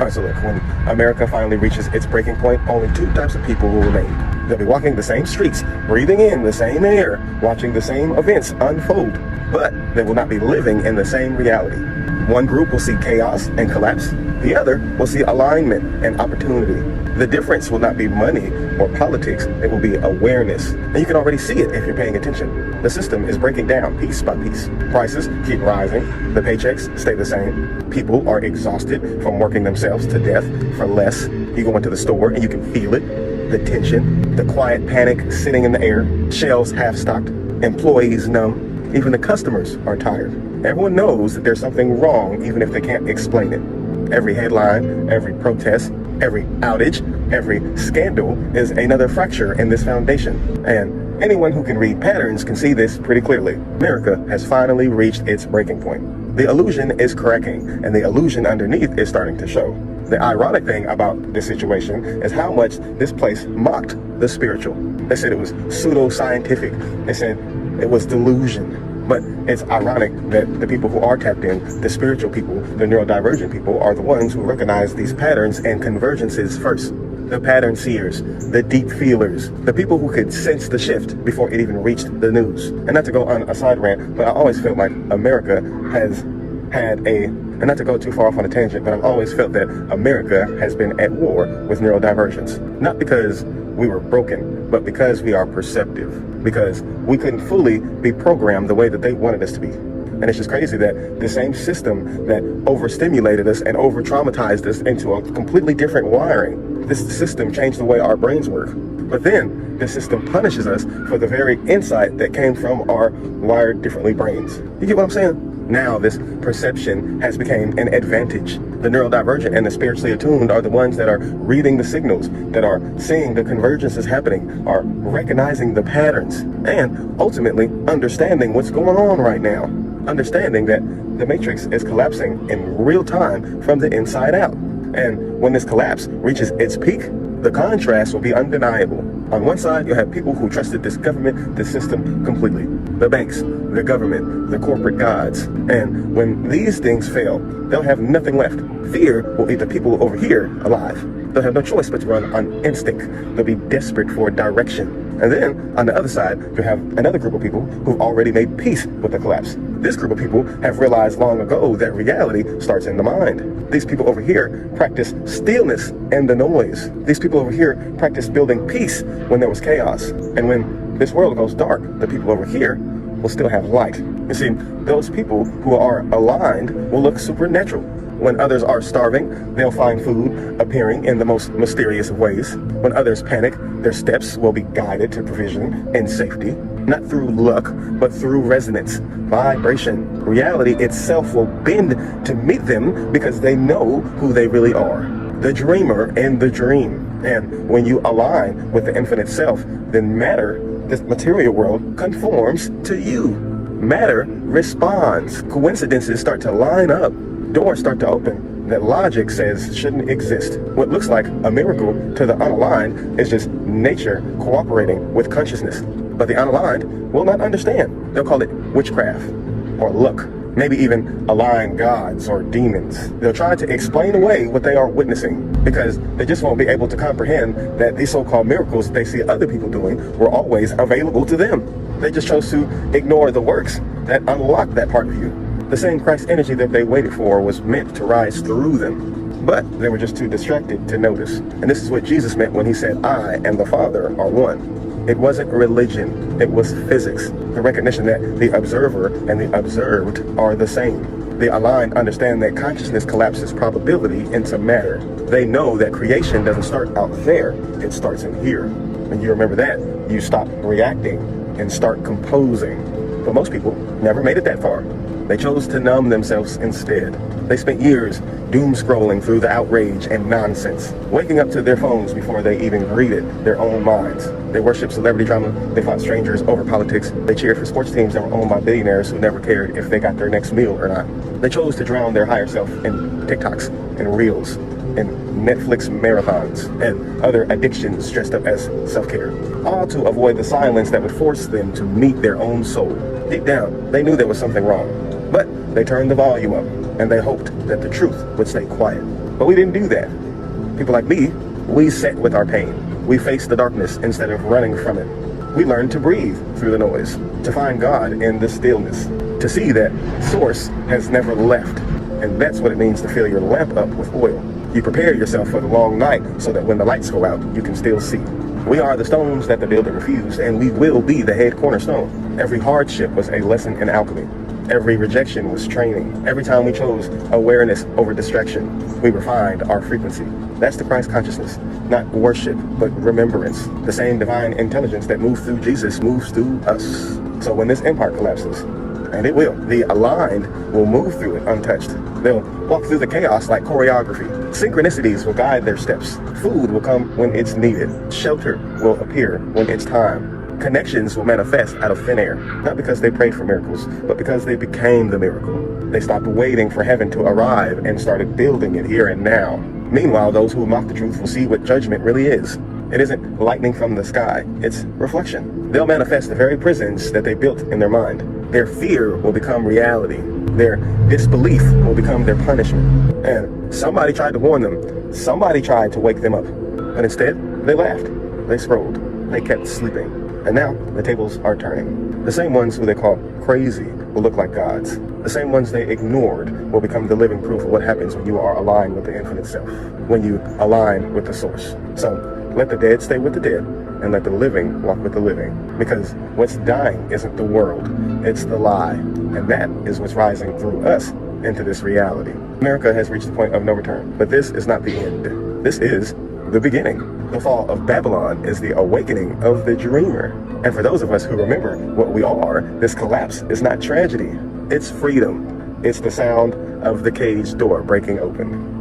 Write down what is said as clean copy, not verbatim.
All right, so look, when America finally reaches its breaking point, only two types of people will remain. They'll be walking the same streets, breathing in the same air, watching the same events unfold, but they will not be living in the same reality. One group will see chaos and collapse. The other will see alignment and opportunity. The difference will not be money or politics. It will be awareness. And you can already see it if you're paying attention. The system is breaking down piece by piece. Prices keep rising. The paychecks stay the same. People are exhausted from working themselves to death for less. You go into the store and you can feel it. The tension, the quiet panic sitting in the air, shelves half-stocked, employees numb. Even the customers are tired. Everyone knows that there's something wrong, even if they can't explain it. Every headline, every protest, every outage, every scandal is another fracture in this foundation. And anyone who can read patterns can see this pretty clearly. America has finally reached its breaking point. The illusion is cracking, and the illusion underneath is starting to show. The ironic thing about this situation is how much this place mocked the spiritual. They said it was pseudo-scientific. They said it was delusion. But it's ironic that the people who are tapped in, the spiritual people, the neurodivergent people, are the ones who recognize these patterns and convergences first. The pattern seers, the deep feelers, the people who could sense the shift before it even reached the news. And not to go on a side rant, but I always felt like America has had and not to go too far off on a tangent, but I've always felt that America has been at war with neurodivergence. Not because we were broken, but because we are perceptive, because we couldn't fully be programmed the way that they wanted us to be. And it's just crazy that the same system that overstimulated us and over-traumatized us into a completely different wiring, this system changed the way our brains work. But then the system punishes us for the very insight that came from our wired differently brains. You get what I'm saying? Now this perception has become an advantage. The neurodivergent and the spiritually attuned are the ones that are reading the signals, that are seeing the convergences happening, are recognizing the patterns, and ultimately understanding what's going on right now. Understanding that the matrix is collapsing in real time from the inside out. And when this collapse reaches its peak, the contrast will be undeniable. On one side, you have people who trusted this government, this system completely. The banks, the government, the corporate gods. And when these things fail, they'll have nothing left. Fear will eat the people over here alive. They'll have no choice but to run on instinct. They'll be desperate for direction. And then, on the other side, you have another group of people who've already made peace with the collapse. This group of people have realized long ago that reality starts in the mind. These people over here practice stillness and the noise. These people over here practice building peace when there was chaos. And when this world goes dark, the people over here will still have light. You see, those people who are aligned will look supernatural. When others are starving, they'll find food appearing in the most mysterious of ways. When others panic, their steps will be guided to provision and safety, not through luck, but through resonance, vibration. Reality itself will bend to meet them because they know who they really are. The dreamer and the dream. And when you align with the infinite self, then matter, this material world, conforms to you. Matter responds. Coincidences start to line up. Doors start to open that logic says shouldn't exist. What looks like a miracle to the unaligned is just nature cooperating with consciousness. But the unaligned will not understand. They'll call it witchcraft or luck, maybe even aligned gods or demons. They'll try to explain away what they are witnessing because they just won't be able to comprehend that these so-called miracles they see other people doing were always available to them. They just chose to ignore the works that unlock that part of you. The same Christ energy that they waited for was meant to rise through them, but they were just too distracted to notice. And this is what Jesus meant when he said, I and the Father are one. It wasn't religion, it was physics. The recognition that the observer and the observed are the same. The aligned understand that consciousness collapses probability into matter. They know that creation doesn't start out there, it starts in here. When you remember that, you stop reacting and start composing. But most people never made it that far. They chose to numb themselves instead. They spent years doom scrolling through the outrage and nonsense, waking up to their phones before they even greeted their own minds. They worshiped celebrity drama, they fought strangers over politics, they cheered for sports teams that were owned by billionaires who never cared if they got their next meal or not. They chose to drown their higher self in TikToks and Reels and Netflix marathons and other addictions dressed up as self-care, all to avoid the silence that would force them to meet their own soul. Deep down, they knew there was something wrong. But they turned the volume up, and they hoped that the truth would stay quiet. But we didn't do that. People like me, we sat with our pain. We faced the darkness instead of running from it. We learned to breathe through the noise, to find God in the stillness, to see that source has never left. And that's what it means to fill your lamp up with oil. You prepare yourself for the long night so that when the lights go out, you can still see. We are the stones that the builder refused, and we will be the head cornerstone. Every hardship was a lesson in alchemy. Every rejection was training. Every time we chose awareness over distraction, we refined our frequency. That's the Christ consciousness, not worship, but remembrance. The same divine intelligence that moves through Jesus moves through us. So when this empire collapses, and it will, the aligned will move through it untouched. They'll walk through the chaos like choreography. Synchronicities will guide their steps. Food will come when it's needed. Shelter will appear when it's time. Connections will manifest out of thin air, not because they prayed for miracles, but because they became the miracle. They stopped waiting for heaven to arrive and started building it here and now. Meanwhile, those who mock the truth will see what judgment really is. It isn't lightning from the sky, it's reflection. They'll manifest the very prisons that they built in their mind. Their fear will become reality. Their disbelief will become their punishment. And somebody tried to warn them. Somebody tried to wake them up. But instead, they laughed. They scrolled. They kept sleeping. And now, the tables are turning. The same ones who they call crazy will look like gods. The same ones they ignored will become the living proof of what happens when you are aligned with the infinite self, when you align with the source. So, let the dead stay with the dead, and let the living walk with the living. Because what's dying isn't the world, it's the lie. And that is what's rising through us into this reality. America has reached the point of no return, but this is not the end. This is the beginning. The fall of Babylon is the awakening of the dreamer. And for those of us who remember what we are, this collapse is not tragedy. It's freedom. It's the sound of the cage door breaking open.